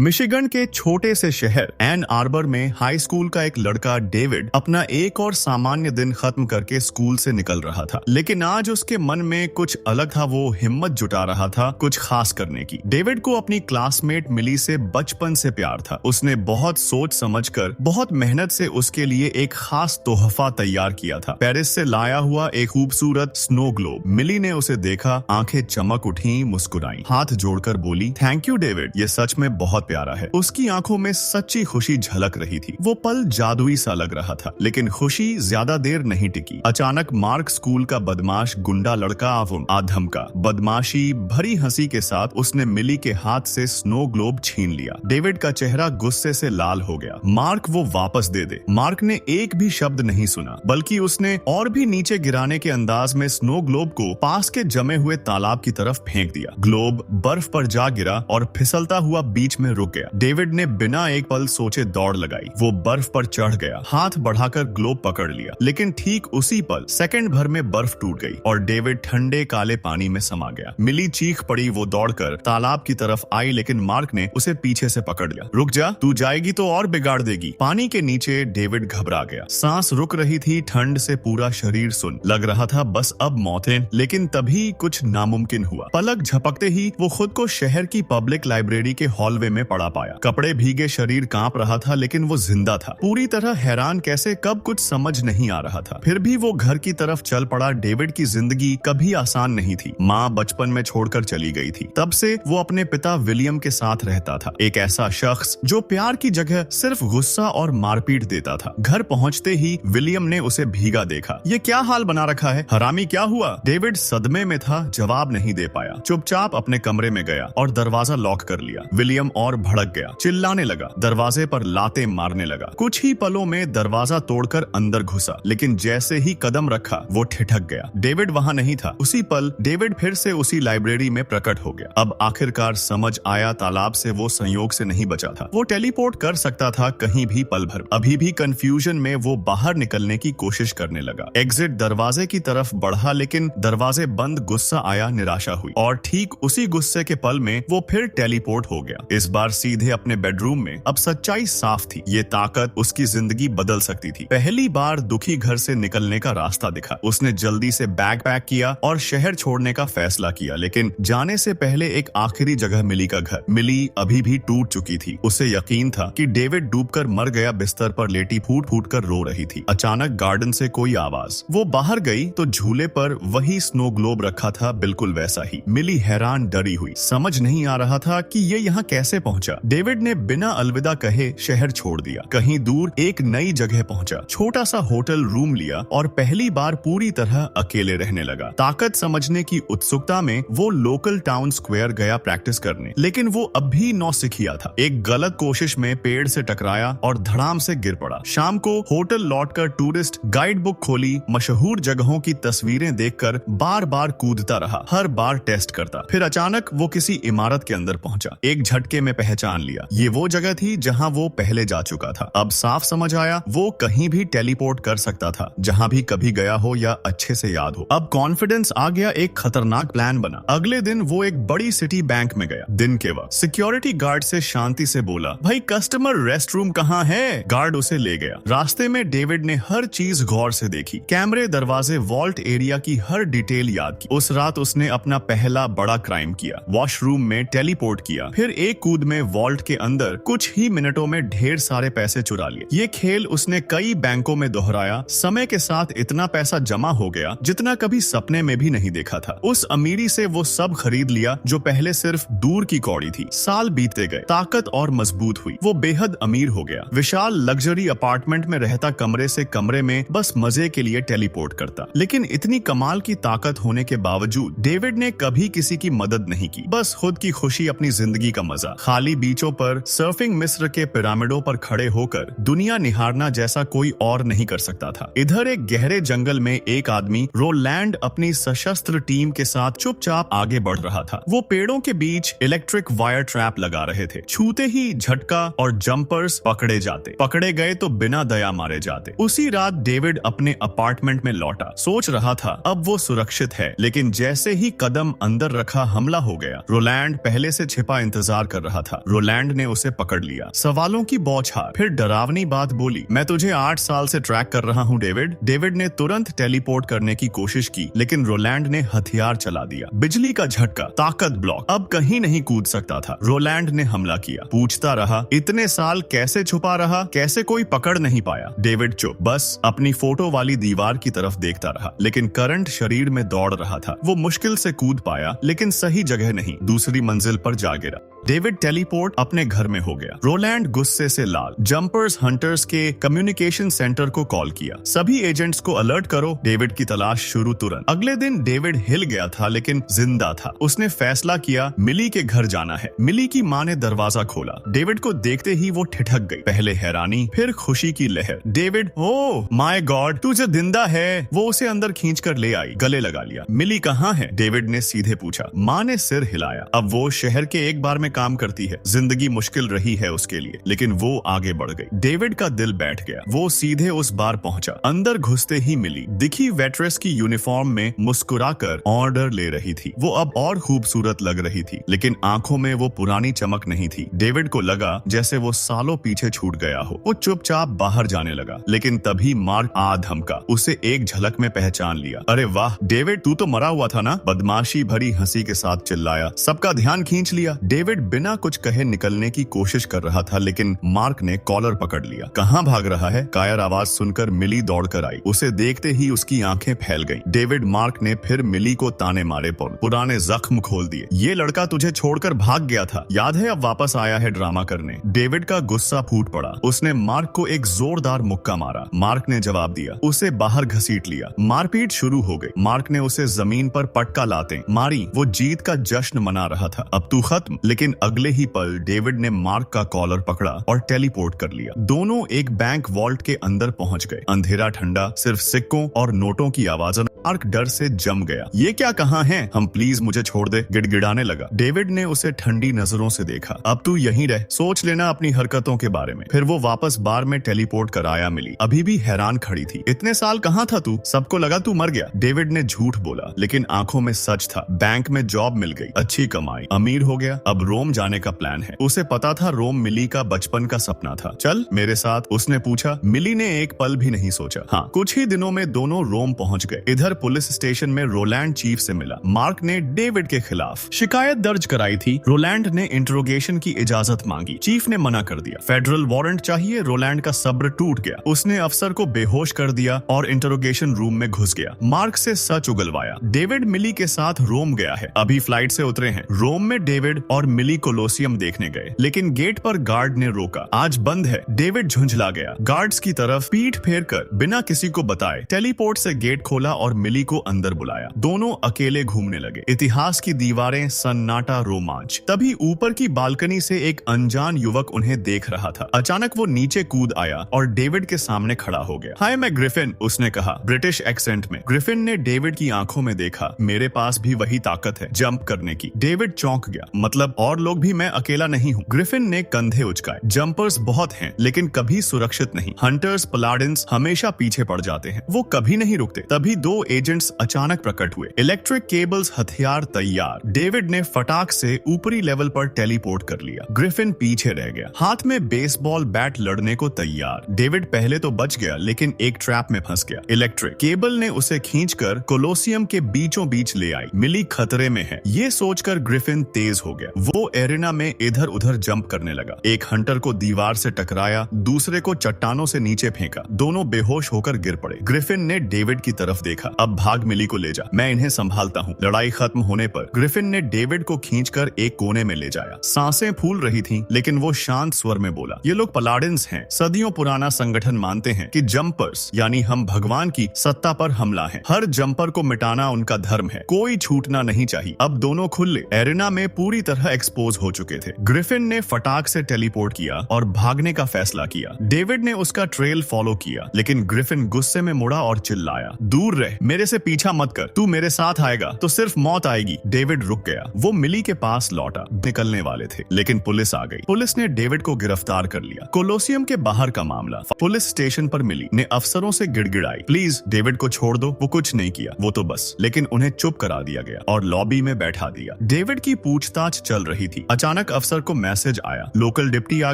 Michigan के छोटे से शहर एन आर्बर में हाई स्कूल का एक लड़का डेविड अपना एक और सामान्य दिन खत्म करके स्कूल से निकल रहा था। लेकिन आज उसके मन में कुछ अलग था। वो हिम्मत जुटा रहा था कुछ खास करने की। डेविड को अपनी क्लासमेट मिली से बचपन से प्यार था। उसने बहुत सोच समझकर, बहुत मेहनत से उसके लिए एक खास तोहफा तैयार किया था। पेरिस से लाया हुआ एक खूबसूरत स्नो ग्लोब। मिली ने उसे देखा, आंखें चमक उठी, मुस्कुराई, हाथ जोड़कर बोली, थैंक यू डेविड, ये सच में बहुत प्यारा है। उसकी आंखों में सच्ची खुशी झलक रही थी। वो पल जादुई सा लग रहा था। लेकिन खुशी ज्यादा देर नहीं टिकी। अचानक मार्क, स्कूल का बदमाश गुंडा लड़का, आधम का बदमाशी भरी हंसी के साथ उसने मिली के हाथ से स्नो ग्लोब छीन लिया। डेविड का चेहरा गुस्से से लाल हो गया। मार्क, वो वापस दे दे। मार्क ने एक भी शब्द नहीं सुना, बल्कि उसने और भी नीचे गिराने के अंदाज में स्नो ग्लोब को पास के जमे हुए तालाब की तरफ फेंक दिया। ग्लोब बर्फ पर जा गिरा और फिसलता हुआ बीच में रुक गया। डेविड ने बिना एक पल सोचे दौड़ लगाई। वो बर्फ पर चढ़ गया, हाथ बढ़ाकर ग्लोब पकड़ लिया। लेकिन ठीक उसी पल सेकंड भर में बर्फ टूट गई और डेविड ठंडे काले पानी में समा गया। मिली चीख पड़ी। वो दौड़कर तालाब की तरफ आई, लेकिन मार्क ने उसे पीछे से पकड़ लिया। रुक जा, तू जाएगी तो और बिगाड़ देगी। पानी के नीचे डेविड घबरा गया। सांस रुक रही थी, ठंड से पूरा शरीर सुन लग रहा था, बस अब मौत है। लेकिन तभी कुछ नामुमकिन हुआ। पलक झपकते ही वो खुद को शहर की पब्लिक लाइब्रेरी के हॉलवे में पड़ा पाया। कपड़े भीगे, शरीर कांप रहा था, लेकिन वो जिंदा था। पूरी तरह हैरान, कैसे, कब, कुछ समझ नहीं आ रहा था। फिर भी वो घर की तरफ चल पड़ा। डेविड की जिंदगी कभी आसान नहीं थी। माँ बचपन में छोड़कर चली गई थी। तब से वो अपने पिता विलियम के साथ रहता था, एक ऐसा शख्स जो प्यार की जगह सिर्फ गुस्सा और मारपीट देता था। घर पहुंचते ही विलियम ने उसे भीगा देखा। ये क्या हाल बना रखा है, हरामी, क्या हुआ? डेविड सदमे में था, जवाब नहीं दे पाया। चुपचाप अपने कमरे में गया और दरवाजा लॉक कर लिया। विलियम और भड़क गया, चिल्लाने लगा, दरवाजे पर लाते मारने लगा। कुछ ही पलों में दरवाजा तोड़कर अंदर घुसा, लेकिन जैसे ही कदम रखा वो ठिठक गया। डेविड वहां नहीं था। उसी पल डेविड फिर से उसी लाइब्रेरी में प्रकट हो गया। अब आखिरकार समझ आया, तालाब से वो संयोग से नहीं बचा था। वो टेलीपोर्ट कर सकता था कहीं भी पल भर। अभी भी कंफ्यूजन में वो बाहर निकलने की कोशिश करने लगा। एग्जिट दरवाजे की तरफ बढ़ा, लेकिन दरवाजे बंद। गुस्सा आया, निराशा हुई, और ठीक उसी गुस्से के पल में वो फिर टेलीपोर्ट हो गया। इस बार सीधे अपने बेडरूम में। अब सच्चाई साफ थी, ये ताकत उसकी जिंदगी बदल सकती थी। पहली बार दुखी घर से निकलने का रास्ता दिखा। उसने जल्दी से बैग पैक किया और शहर छोड़ने का फैसला किया। लेकिन जाने से पहले एक आखिरी जगह मिली का घर। मिली अभी भी टूट चुकी थी। उसे यकीन था कि डेविड डूबकर मर गया। बिस्तर पर लेटी फूट फूट कर रो रही थी। अचानक गार्डन से कोई आवाज। वो बाहर गई तो झूले पर वही स्नो ग्लोब रखा था, बिल्कुल वैसा ही। मिली हैरान, डरी हुई, समझ नहीं आ रहा था कि ये यहाँ कैसे पहुंचा। डेविड ने बिना अलविदा कहे शहर छोड़ दिया। कहीं दूर एक नई जगह पहुंचा। छोटा सा होटल रूम लिया और पहली बार पूरी तरह अकेले रहने लगा। ताकत समझने की उत्सुकता में वो लोकल टाउन स्क्वायर गया प्रैक्टिस करने। लेकिन वो अब भी नौसिखिया था। एक गलत कोशिश में पेड़ से टकराया और धड़ाम से गिर पड़ा। शाम को होटल लौटकर टूरिस्ट गाइड बुक खोली। मशहूर जगहों की तस्वीरें देखकर बार बार कूदता रहा, हर बार टेस्ट करता। फिर अचानक वो किसी इमारत के अंदर पहुंचा। एक झटके में पहचान लिया, ये वो जगह थी जहां वो पहले जा चुका था। अब साफ समझ आया, वो कहीं भी टेलीपोर्ट कर सकता था, जहां भी कभी गया हो या अच्छे से याद हो। अब कॉन्फिडेंस आ गया। एक खतरनाक प्लान बना। अगले दिन वो एक बड़ी सिटी बैंक में गया। दिन के वक्त सिक्योरिटी गार्ड से शांति से बोला, भाई कस्टमर रेस्ट रूम कहाँ है? गार्ड उसे ले गया। रास्ते में डेविड ने हर चीज गौर से देखी। कैमरे, दरवाजे, वॉल्ट एरिया की हर डिटेल याद की। उस रात उसने अपना पहला बड़ा क्राइम किया। वॉशरूम में टेलीपोर्ट किया, फिर एक कूद में वॉल्ट के अंदर कुछ ही मिनटों में ढेर सारे पैसे चुरा लिए। ये खेल उसने कई बैंकों में दोहराया। समय के साथ इतना पैसा जमा हो गया जितना कभी सपने में भी नहीं देखा था। उस अमीरी से वो सब खरीद लिया जो पहले सिर्फ दूर की कौड़ी थी। साल बीतते गए, ताकत और मजबूत हुई। वो बेहद अमीर हो गया। विशाल लग्जरी अपार्टमेंट में रहता, कमरे से कमरे में बस मजे के लिए टेलीपोर्ट करता। लेकिन इतनी कमाल की ताकत होने के बावजूद डेविड ने कभी किसी की मदद नहीं की। बस खुद की खुशी, अपनी जिंदगी का मजा। खाली बीचों पर सर्फिंग, मिस्र के पिरामिडों पर खड़े होकर दुनिया निहारना जैसा कोई और नहीं कर सकता था। इधर एक गहरे जंगल में एक आदमी, रोलैंड, अपनी सशस्त्र टीम के साथ चुपचाप आगे बढ़ रहा था। वो पेड़ों के बीच इलेक्ट्रिक वायर ट्रैप लगा रहे थे। छूते ही झटका और जंपर्स पकड़े जाते। पकड़े गए तो बिना दया मारे जाते। उसी रात डेविड अपने अपार्टमेंट में लौटा। सोच रहा था अब वो सुरक्षित है, लेकिन जैसे ही कदम अंदर रखा, हमला हो गया। रोलैंड पहले से छिपा इंतजार कर रहा था। रोलैंड ने उसे पकड़ लिया, सवालों की बौछार, फिर डरावनी बात बोली, मैं तुझे 8 साल से ट्रैक कर रहा हूँ डेविड। डेविड ने तुरंत टेलीपोर्ट करने की कोशिश की, लेकिन रोलैंड ने हथियार चला दिया। बिजली का झटका, ताकत ब्लॉक, अब कहीं नहीं कूद सकता था। रोलैंड ने हमला किया, पूछता रहा, इतने साल कैसे छुपा रहा, कैसे कोई पकड़ नहीं पाया। डेविड चुप, बस अपनी फोटो वाली दीवार की तरफ देखता रहा, लेकिन करंट शरीर में दौड़ रहा था। वो मुश्किल से कूद पाया, लेकिन सही जगह नहीं, दूसरी मंजिल पर जा गिरा। डेविड टेलीपोर्ट अपने घर में हो गया। रोलैंड गुस्से से लाल, जंपर्स हंटर्स के कम्युनिकेशन सेंटर को कॉल किया, सभी एजेंट्स को अलर्ट करो, डेविड की तलाश शुरू तुरंत। अगले दिन डेविड हिल गया था, लेकिन जिंदा था। उसने फैसला किया मिली के घर जाना है। मिली की माँ ने दरवाजा खोला, डेविड को देखते ही वो ठिठक गई, पहले हैरानी, फिर खुशी की लहर। डेविड, ओह माय गॉड, तू जो जिंदा है। वो उसे अंदर खींच कर ले आई, गले लगा लिया। मिली कहाँ है? डेविड ने सीधे पूछा। माँ ने सिर हिलाया, अब वो शहर के एक बार में काम करती है, जिंदगी मुश्किल रही है उसके लिए, लेकिन वो आगे बढ़ गई। डेविड का दिल बैठ गया, वो सीधे उस बार पहुंचा। अंदर घुसते ही मिली, दिखी वेट्रेस की यूनिफॉर्म में, मुस्कुराकर ऑर्डर ले रही थी। वो अब और खूबसूरत लग रही थी, लेकिन आंखों में वो पुरानी चमक नहीं थी। डेविड को लगा जैसे वो सालों पीछे छूट गया हो। वो चुपचाप बाहर जाने लगा, लेकिन तभी मार्क आ धमका, उसे एक झलक में पहचान लिया। अरे वाह डेविड, तू तो मरा हुआ था ना? बदमाशी भरी हंसी के साथ चिल्लाया, सबका ध्यान खींच लिया। डेविड बिना कुछ कहे निकलने की कोशिश कर रहा था, लेकिन मार्क ने कॉलर पकड़ लिया। कहाँ भाग रहा है? कायर आवाज सुनकर मिली दौड़कर आई, उसे देखते ही उसकी आंखें फैल गईं। डेविड, मार्क ने फिर मिली को ताने मारे, पुराने जख्म खोल दिए। ये लड़का तुझे छोड़कर भाग गया था, याद है? अब वापस आया है ड्रामा करने। डेविड का गुस्सा फूट पड़ा, उसने मार्क को एक जोरदार मुक्का मारा। मार्क ने जवाब दिया, उसे बाहर घसीट लिया। मारपीट शुरू हो गई। मार्क ने उसे जमीन पर पटका लाते मारी। वो जीत का जश्न मना रहा था, अब तू खत्म। लेकिन अगले ही पल डेविड ने मार्क का कॉलर पकड़ा और टेलीपोर्ट कर लिया। दोनों एक बैंक वॉल्ट के अंदर पहुंच गए। अंधेरा ठंडा, सिर्फ सिक्कों और नोटों की आवाज। मार्क डर से जम गया, ये क्या कहाँ है? हम, प्लीज मुझे छोड़ दे, गिड़गिड़ाने लगा। डेविड ने उसे ठंडी नजरों से देखा, अब तू यहीं रह, सोच लेना अपनी हरकतों के बारे में। फिर वो वापस बार में टेलीपोर्ट कराया। मिली अभी भी हैरान खड़ी थी, इतने साल कहाँ था तू? सबको लगा तू मर गया। डेविड ने झूठ बोला, लेकिन आंखों में सच था। बैंक में जॉब मिल गई, अच्छी कमाई, अमीर हो गया, अब रोम जाने का प्लान है। उसे पता था रोम मिली का बचपन का सपना था। चल मेरे साथ, उसने पूछा। मिली ने एक पल भी नहीं सोचा। हाँ, कुछ ही दिनों में दोनों रोम पहुंच गए। इधर पुलिस स्टेशन में रोलैंड चीफ से मिला। मार्क ने डेविड के खिलाफ शिकायत दर्ज कराई थी। रोलैंड ने इंट्रोगेशन की इजाजत मांगी, चीफ ने मना कर दिया। फेडरल वारंट चाहिए। रोलैंड का सब्र टूट गया, उसने अफसर को बेहोश कर दिया और इंट्रोगेशन रूम में घुस गया। मार्क से सच उगलवाया, डेविड मिली के साथ रोम गया है, अभी फ्लाइट से उतरे हैं। रोम में डेविड और मिली कोलोसियम देखने गए, लेकिन गेट पर गार्ड ने रोका, आज बंद है। डेविड झुंझला गया, गार्ड्स की तरफ पीठ फेर कर बिना किसी को बताए टेलीपोर्ट से गेट खोला और मिली को अंदर बुलाया। दोनों अकेले घूमने लगे। इतिहास की दीवारें, सन्नाटा, रोमांच। तभी ऊपर की बालकनी से एक अनजान युवक उन्हें देख रहा था। अचानक वो नीचे कूद आया और डेविड के सामने खड़ा हो गया। हाय, मैं ग्रिफिन, उसने कहा ब्रिटिश एक्सेंट में। ग्रिफिन ने डेविड की आंखों में देखा, मेरे पास भी वही ताकत है जंप करने की। डेविड चौंक गया, मतलब और लोग भी, मैं अकेला नहीं हूँ। ग्रिफिन ने कंधे उचकाए, जंपर्स बहुत हैं, लेकिन कभी सुरक्षित नहीं। हंटर्स, पलाडिन्स हमेशा पीछे पड़ जाते हैं, वो कभी नहीं रुकते। तभी दो एजेंट्स अचानक प्रकट हुए, इलेक्ट्रिक केबल्स, हथियार तैयार। डेविड ने फटाक से ऊपरी लेवल पर टेलीपोर्ट कर लिया। ग्रिफिन पीछे रह गया, हाथ में बेसबॉल बैट लड़ने को तैयार। डेविड पहले तो बच गया, लेकिन एक ट्रैप में फंस गया। इलेक्ट्रिक केबल ने उसे खींचकर कोलोसियम के बीचों बीच ले आई। मिली खतरे में है, ये सोचकर ग्रिफिन तेज हो गया। वो एरिना में इधर उधर जंप करने लगा। एक हंटर को दीवार से टकराया, दूसरे को चट्टानों से नीचे फेंका। दोनों बेहोश होकर गिर पड़े। ग्रिफिन ने डेविड की तरफ देखा, अब भाग, मिली को ले जा, मैं इन्हें संभालता हूँ। लड़ाई खत्म होने पर ग्रिफिन ने डेविड को खींचकर एक कोने में ले जाया। सांसें फूल रही थीं, लेकिन वो शांत स्वर में बोला, ये लोग पलाडिन्स हैं, सदियों पुराना संगठन, मानते हैं कि जंपर्स यानी हम भगवान की सत्ता पर हमला है। हर जंपर को मिटाना उनका धर्म है, कोई छूटना नहीं चाहिए। अब दोनों खुले एरिना में पूरी तरह एक्सपोज हो चुके थे। ग्रिफिन ने फटाक से टेलीपोर्ट किया और भागने का फैसला किया। डेविड ने उसका ट्रेल फॉलो किया, लेकिन ग्रिफिन गुस्से में मुड़ा और चिल्लाया, दूर रह, मेरे से पीछा मत कर, तू मेरे साथ आएगा तो सिर्फ मौत आएगी। डेविड रुक गया। वो मिली के पास लौटा। निकलने वाले थे लेकिन पुलिस आ गई। पुलिस ने डेविड को गिरफ्तार कर लिया। कोलोसियम के बाहर का मामला। पुलिस स्टेशन पर मिली ने अफसरों से गिड़गिड़ाई, प्लीज डेविड को छोड़ दो, वो कुछ नहीं किया, वो तो बस। लेकिन उन्हें चुप करा दिया गया और लॉबी में बैठा दिया। डेविड की पूछताछ चल रही थी। अचानक अफसर को मैसेज आया, लोकल डिप्टी आ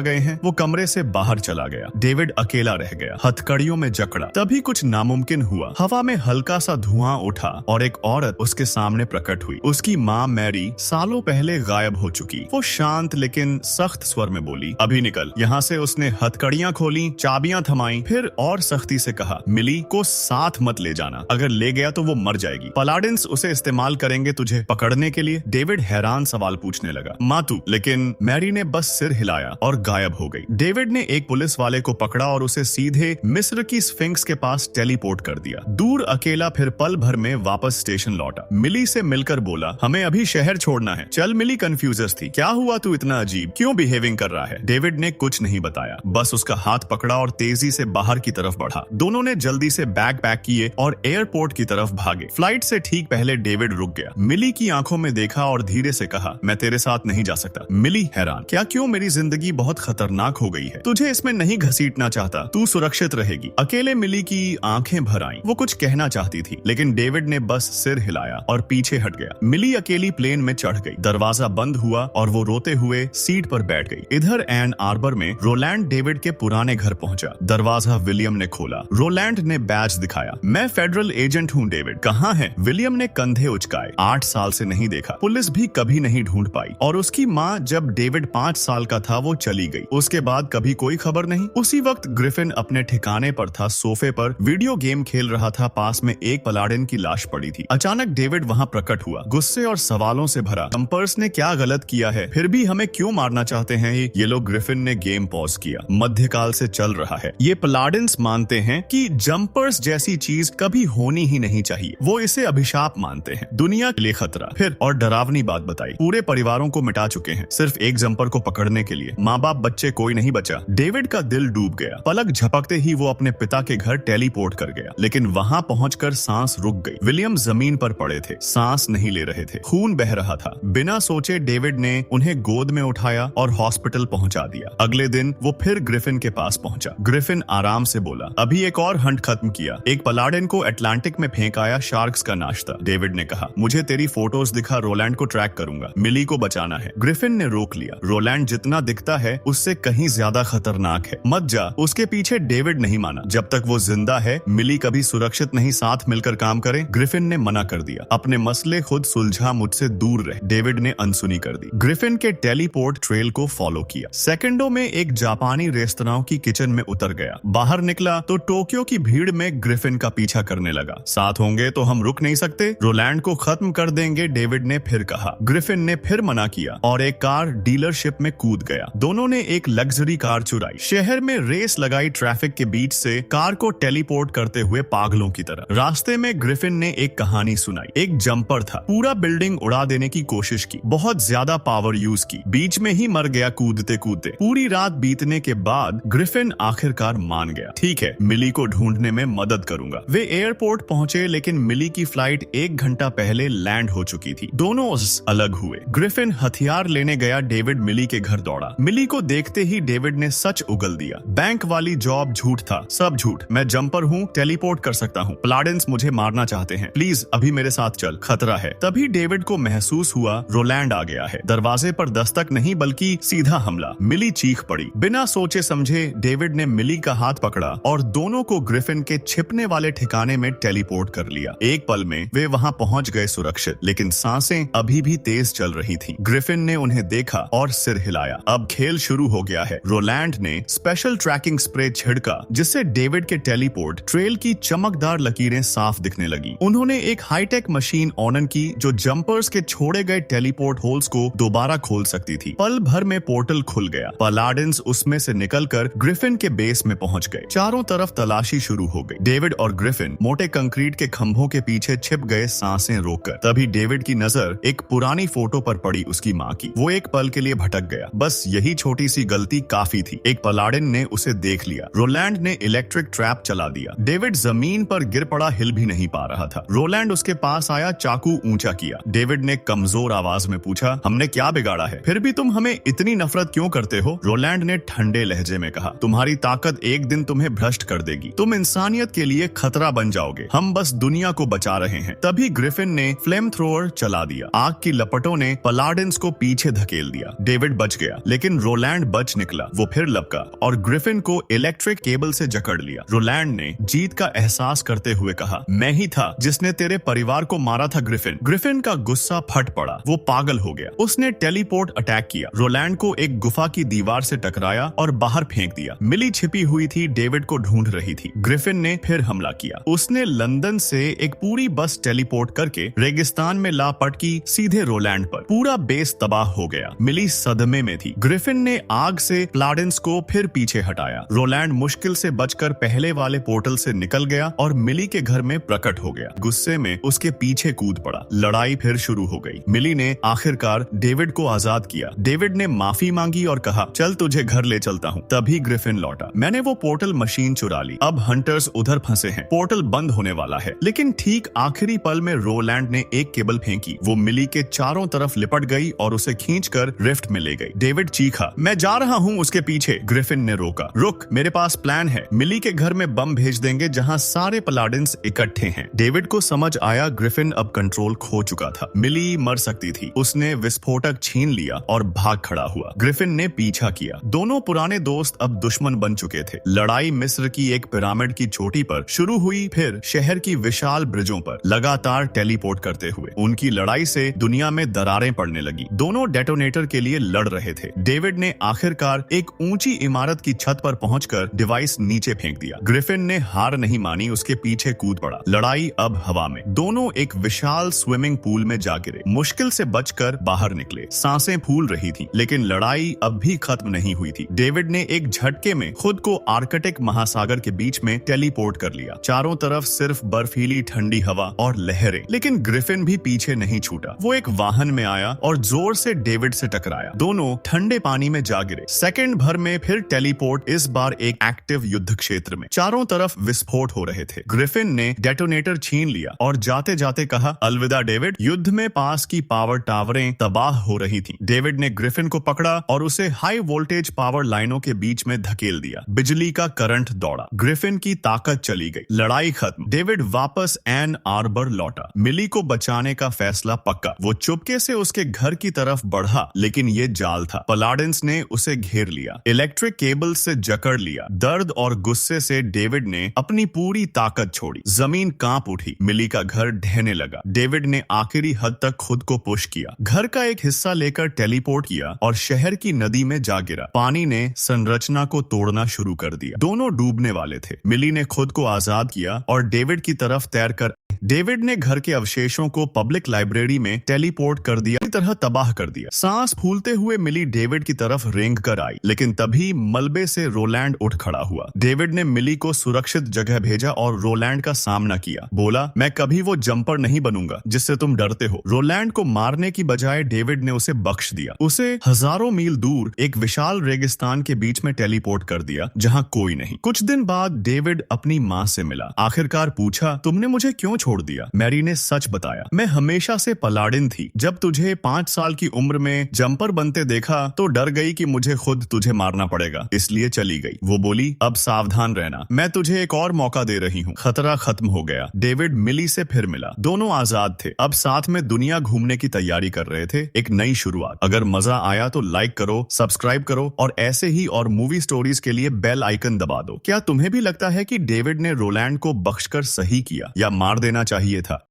गए हैं। वो कमरे से बाहर चला गया। डेविड अकेला रह गया, हथकड़ियों में जकड़ा। तभी कुछ नामुमकिन हुआ। हवा में हल्का सा धुआं उठा और एक औरत उसके सामने प्रकट हुई। उसकी माँ मैरी सालों पहले गायब हो चुकी। वो शांत लेकिन सख्त स्वर में बोली, अभी निकल यहाँ से। उसने हथकड़ियां खोली, चाबियां थमाई, फिर और सख्ती से कहा, मिली को साथ मत ले जाना, अगर ले गया तो वो मर जाएगी। पलाडिन्स उसे इस्तेमाल करेंगे तुझे पकड़ने के लिए। डेविड हैरान सवाल पूछने लगा, मातू। लेकिन मैरी ने बस सिर हिलाया और गायब हो गई। डेविड ने एक पुलिस वाले को पकड़ा और उसे सीधे मिस्र की स्फिंक्स के पास टेलीपोर्ट कर दिया। दूर अकेला फिर पल भर में वापस स्टेशन लौटा। मिली से मिलकर बोला, हमें अभी शहर छोड़ना है। चल। मिली कंफ्यूजस थी। क्या हुआ, तू इतना अजीब क्यों बिहेविंग कर रहा है? डेविड ने कुछ नहीं बताया, बस उसका हाथ पकड़ा और तेजी से बाहर की तरफ बढ़ा। दोनों ने जल्दी से बैग पैक किए और एयरपोर्ट की तरफ भागे। फ्लाइट से ठीक पहले डेविड रुक गया। मिली की आंखों में देखा और धीरे से कहा, मैं तेरे साथ नहीं जा सकता। मिली हैरान, क्या? क्यों? मेरी जिंदगी बहुत खतरनाक हो गई है, तुझे इसमें नहीं घसीटना चाहता, तू सुरक्षित रहेगी। अकेले मिली की आंखें भर आईं। वो कुछ कहना चाहती थी लेकिन डेविड ने बस सिर हिलाया और पीछे हट गया। मिली अकेली प्लेन में चढ़ गई। दरवाजा बंद हुआ और वो रोते हुए सीट पर बैठ गई। इधर एन आर्बर में रोलैंड डेविड के पुराने घर पहुंचा। दरवाजा विलियम ने खोला। रोलैंड ने बैज दिखाया, मैं फेडरल एजेंट हूँ। डेविड, कहाँ है? विलियम ने कंधे उचकाए। 8 साल से नहीं देखा, पुलिस भी कभी नहीं ढूंढ पाई। और उसकी माँ जब डेविड 5 साल का था वो चली गई। उसके बाद कभी कोई खबर नहीं। उसी वक्त ग्रिफिन अपने ठिकाने पर था, सोफे पर वीडियो गेम खेल रहा था। पास में एक पलाडिन की लाश पड़ी थी। अचानक डेविड वहाँ प्रकट हुआ, गुस्से और सवालों से भरा। जंपर्स ने क्या गलत किया है? फिर भी हमें क्यों मारना चाहते हैं ये लोग? ग्रिफिन ने गेम पॉज किया। मध्यकाल से चल रहा है। ये पलाडिन्स मानते हैं कि जंपर्स जैसी चीज कभी होनी ही नहीं चाहिए। वो इसे अभिशाप मानते हैं, दुनिया के लिए खतरा। फिर और डरावनी बात बताई, पूरे परिवारों को मिटा चुके हैं सिर्फ एक जंपर को पकड़ने के लिए। माँ बाप बच्चे कोई नहीं बचा। डेविड का दिल डूब गया। पलक झपकते ही वो अपने पिता के घर टेलीपोर्ट कर गया। लेकिन वहां पहुंचकर सांस रुक गई। विलियम जमीन पर पड़े थे, सांस नहीं ले रहे थे, खून बह रहा था। बिना सोचे डेविड ने उन्हें गोद में उठाया और हॉस्पिटल पहुंचा दिया। अगले दिन वो फिर ग्रिफिन के पास पहुंचा। ग्रिफिन आराम से बोला, अभी एक और हंट खत्म किया। एक पलाडिन को अटलांटिक में फेंक आया, शार्क्स का नाश्ता। डेविड ने कहा, मुझे तेरी फोटोज दिखा, रोलैंड को ट्रैक करूंगा, मिली को बचाना है। ग्रिफिन ने रोक लिया, रोलैंड जितना दिखता है उससे कहीं ज्यादा खतरनाक है, मत जा उसके पीछे। डेविड नहीं माना, जब तक वो जिंदा है मिली कभी सुरक्षित नहीं, साथ मिलकर काम करें। ग्रिफिन ने मना कर दिया, अपने मसले खुद सुलझा, मुझसे दूर रह। डेविड ने अनसुनी कर दी। ग्रिफिन के टेलीपोर्ट ट्रेल को फॉलो किया। सेकंडों में एक जापानी रेस्तरां की किचन में उतर गया। बाहर निकला तो टोक्यो की भीड़ में ग्रिफिन का पीछा करने लगा। साथ होंगे तो हम रुक नहीं सकते, रोलैंड को खत्म कर देंगे, डेविड ने फिर कहा। ग्रिफिन ने फिर मना किया और एक कार डीलरशिप में कूद गया। दोनों ने एक लग्जरी कार चुराई, शहर में रेस लगाई, ट्रैफिक के बीच से कार को टेलीपोर्ट करते हुए पागलों की तरह। रास्ते में ग्रिफिन ने एक कहानी सुनाई। एक जंपर था, पूरा बिल्डिंग उड़ा देने की कोशिश की, बहुत ज्यादा पावर यूज की, बीच में ही मर गया कूदते कूदते। पूरी रात बीतने के बाद ग्रिफिन आखिरकार मान गया, ठीक है मिली को ढूंढने में मदद करूंगा। वे एयरपोर्ट पहुंचे लेकिन मिली की फ्लाइट 1 घंटा पहले लैंड हो चुकी थी। दोनों अलग हुए। ग्रिफिन हथियार लेने गया, डेविड मिली के घर दौड़ा। मिली को देखते ही डेविड ने सच उगल दिया, बैंक वाली जॉब झूठ था, सब झूठ। मैं जंपर हूँ, टेलीपोर्ट कर सकता हूँ, पलाडिन्स मुझे मारना चाहते हैं, प्लीज अभी मेरे साथ चल, खतरा है। तभी डेविड को महसूस हुआ रोलैंड आ गया है। दरवाजे पर दस्तक नहीं बल्कि सीधा हमला। मिली चीख पड़ी। बिना सोचे समझे डेविड ने मिली का हाथ पकड़ा और दोनों को ग्रिफिन के छिपने वाले ठिकाने में टेलीपोर्ट कर लिया। एक पल में वे वहां पहुंच गए सुरक्षित, लेकिन सांसें अभी भी तेज चल रही थीं। ग्रिफिन ने उन्हें देखा और सिर हिलाया। अब खेल शुरू हो गया है। रोलैंड ने स्पेशल ट्रैकिंग स्प्रे छिड़का जिससे डेविड के टेलीपोर्ट ट्रेल की चमकदार लकीरें साफ दिखने लगी। उन्होंने एक हाईटेक मशीन ऑन की जो जंपर्स के छोड़े गए टेलीपोर्ट होल्स को दोबारा खोल सकती थी। पल भर में पोर्टल खुल गया। पलाडिन्स उसमें से निकलकर ग्रिफिन के बेस में पहुंच गए। चारों तरफ तलाशी शुरू हो गई। डेविड और ग्रिफिन मोटे कंक्रीट के खंभों के पीछे छिप गए, सांसें रोककर। तभी डेविड की नजर एक पुरानी फोटो पर पड़ी, उसकी माँ की। वो एक पल के लिए भटक गया, बस यही छोटी सी गलती काफी थी। एक पलाडिन ने उसे देख लिया। रोलैंड ने इलेक्ट्रिक ट्रैप चला दिया। डेविड जमीन पर गिर पड़ा, हिल भी नहीं पा रहा था। रोलैंड उसके पास आया, चाकू ऊंचा किया। डेविड ने कमजोर आवाज में पूछा, हमने क्या बिगाड़ा है? फिर भी तुम हमें इतनी नफरत क्यों करते हो? रोलैंड ने ठंडे लहजे में कहा, तुम्हारी ताकत एक दिन तुम्हें भ्रष्ट कर देगी। तुम इंसानियत के लिए खतरा बन जाओगे। हम बस दुनिया को बचा रहे हैं। तभी ग्रिफिन ने फ्लेम थ्रोअर चला दिया। आग की लपटों ने पलाडिन्स को पीछे धकेल दिया। डेविड बच गया, लेकिन रोलैंड बच निकला। वो फिर लपका और ग्रिफिन को इलेक्ट्रिक केबल से जकड़ लिया। रोलैंड ने जीत का एहसास करते हुए कहा, मैं ही था जिसने तेरे परिवार को मारा था ग्रिफिन। ग्रिफिन का गुस्सा फट पड़ा। वो पागल हो गया। उसने टेलीपोर्ट अटैक किया, रोलैंड को एक गुफा की दीवार से टकराया और बाहर फेंक दिया। मिली छिपी हुई थी, डेविड को ढूंढ रही थी। ग्रिफिन ने फिर हमला किया। उसने लंदन से एक पूरी बस टेलीपोर्ट करके रेगिस्तान में ला पटकी सीधे रोलैंड पर। पूरा बेस तबाह हो गया। मिली सदमे में थी। ग्रिफिन ने आग से प्लाडेंस को फिर पीछे हटाया। रोलैंड मुश्किल से बचकर पहले वाले पोर्टल से निकल गया और मिली के घर में प्रकट हो गया। गुस्से में उसके पीछे कूद पड़ा। लड़ाई फिर शुरू हो गई। मिली ने आखिरकार डेविड को आजाद किया। डेविड ने माफी मांगी और कहा, चल तुझे घर ले चलता हूँ। तभी ग्रिफिन लौटा। मैंने वो पोर्टल मशीन चुरा ली। अब हंटर्स उधर फंसे हैं। पोर्टल बंद होने वाला है। लेकिन ठीक आखिरी पल में रोलैंड ने एक केबल फेंकी। वो मिली के चारों तरफ लिपट गई और उसे खींचकर रिफ्ट में ले गई। डेविड चीखा, मैं जा रहा हूँ उसके पीछे। ग्रिफिन ने रोका, रुक, मेरे पास प्लान है। मिली के घर में बम भेज देंगे जहाँ सारे पलाडिन्स इकट्ठे हैं। डेविड को समझ आया ग्रिफिन अब कंट्रोल खो चुका था। मिली मर सकती थी। उसने विस्फोटक छीन लिया और भाग खड़ा हुआ। ग्रिफिन ने पीछा किया। दोनों पुराने दोस्त अब दुश्मन बन चुके थे। लड़ाई मिस्र की एक पिरामिड की चोटी पर शुरू हुई, फिर शहर की विशाल ब्रिजों पर, लगातार टेलीपोर्ट करते हुए। उनकी लड़ाई से दुनिया में दरारें पड़ने लगी। दोनों डेटोनेटर के लिए लड़ रहे थे। डेविड ने आखिरकार एक ऊंची इमारत की छत पर पहुंचकर डिवाइस नीचे फेंक दिया। ग्रिफिन ने हार नहीं मानी, उसके पीछे कूद पड़ा। लड़ाई अब हवा में। दोनों एक विशाल स्विमिंग पूल में जा गिरे। मुश्किल से बचकर बाहर निकले। सांसें फूल रही थी, लेकिन लड़ाई अब भी खत्म नहीं हुई थी। डेविड ने एक झटके में खुद को आर्कटिक महासागर के बीच में टेलीपोर्ट कर लिया। चारों तरफ सिर्फ बर्फीली ठंडी हवा और लहरें। लेकिन ग्रिफिन भी पीछे नहीं छूटा। वो एक वाहन में आया और जोर से डेविड से टकराया। दोनों ठंडे पानी में जा गिरे। सेकंड भर में फिर टेलीपोर्ट, इस बार एक एक्टिव युद्ध क्षेत्र में। चारों तरफ विस्फोट हो रहे थे। ग्रिफिन ने डेटोनेटर छीन लिया और जाते जाते कहा, अलविदा डेविड। युद्ध में पास की पावर टावरें तबाह हो रही थीं। डेविड ने ग्रिफिन को पकड़ा और उसे हाई वोल्टेज पावर लाइनों के बीच में धकेल दिया। बिजली का करंट दौड़ा। ग्रिफिन की ताकत चली गई। लड़ाई खत्म। डेविड वापस एन आर्बर लौटा। मिली को बचाने का फैसला पक्का। वो चुपके से उसके घर की तरफ बढ़ा, लेकिन ये जाल था। पलाडिन्स ने उसे घेर लिया, इलेक्ट्रिक केबल से जकड़ लिया। दर्द और गुस्से से डेविड ने अपनी पूरी ताकत छोड़ी। जमीन कांप उठी। मिली का घर ढहने लगा। डेविड ने आखिरी हद तक खुद को पुश किया। घर का एक हिस्सा लेकर टेलीपोर्ट किया और शहर की नदी में जा गिरा। पानी ने संरचना को तोड़ना शुरू कर दिया। दोनों डूबने वाले थे। मिली ने खुद को आजाद किया और डेविड की तरफ तैरकर डेविड ने घर के अवशेषों को पब्लिक लाइब्रेरी में टेलीपोर्ट कर दिया, पूरी तरह तबाह कर दिया। सांस फूलते हुए मिली डेविड की तरफ रेंग कर आई, लेकिन तभी मलबे से रोलैंड उठ खड़ा हुआ। डेविड ने मिली को सुरक्षित जगह भेजा और रोलैंड का सामना किया। बोला, मैं कभी वो जंपर नहीं बनूंगा जिससे तुम डरते हो। रोलैंड को मारने की बजाय डेविड ने उसे बख्श दिया। उसे हजारों मील दूर एक विशाल रेगिस्तान के बीच में टेलीपोर्ट कर दिया, जहां कोई नहीं। कुछ दिन बाद डेविड अपनी माँ से मिला। आखिरकार पूछा, तुमने मुझे क्यों छोड़ दिया? मैरी ने सच बताया, मैं हमेशा से पलाडिन थी। जब तुझे 5 साल की उम्र में जंपर बनते देखा तो डर गई कि मुझे खुद तुझे मारना पड़ेगा, इसलिए चली गई। वो बोली, अब सावधान रहना, मैं तुझे एक और मौका दे रही हूँ। खतरा खत्म हो गया। डेविड मिली से फिर मिला। दोनों आजाद थे। अब साथ में दुनिया घूमने की तैयारी कर रहे थे। एक नई शुरुआत। अगर मजा आया तो लाइक करो, सब्सक्राइब करो और ऐसे ही और मूवी स्टोरीज के लिए बेल आइकन दबा दो। क्या तुम्हें भी लगता है कि डेविड ने रोलैंड को बख्शकर सही किया या मार देना चाहिए था?